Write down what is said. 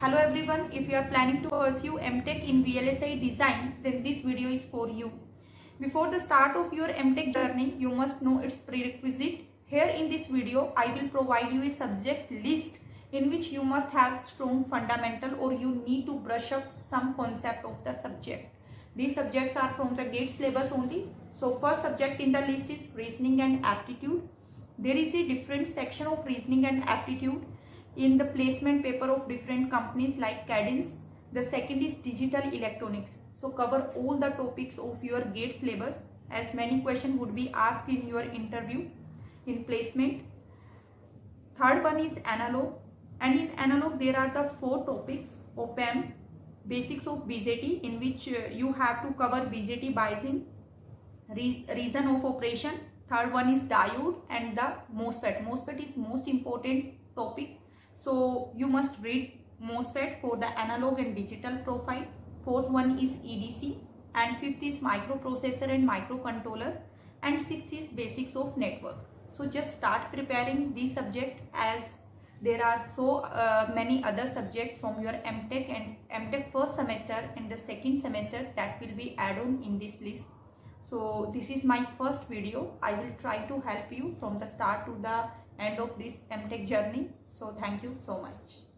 Hello everyone, if you are planning to pursue M.Tech in VLSI design, then this video is for you. Before the start of your M.Tech journey, you must know its prerequisite. Here in this video, I will provide you a subject list in which you must have strong fundamental or you need to brush up some concept of the subject. These subjects are from the GATE syllabus only. So first subject in the list is reasoning and aptitude. There is a different section of reasoning and aptitude in the placement paper of different companies like Cadence. The second is digital electronics. So cover all the topics of your GATE syllabus, as many questions would be asked in your interview in placement. Third one is analog, and in analog there are the 4 topics: op-amp, basics of BJT, in which you have to cover BJT biasing, reason of operation. Third one is diode and the MOSFET. MOSFET is most important topic. So you must read MOSFET for the analog and digital profile. Fourth one is EDC, and fifth is microprocessor and microcontroller, and sixth is basics of network. So just start preparing these subjects, as there are so many other subjects from your M.Tech and M.Tech first semester and the second semester that will be added on in this list. So this is my first video. I will try to help you from the start to the end of this M.Tech journey. So thank you so much.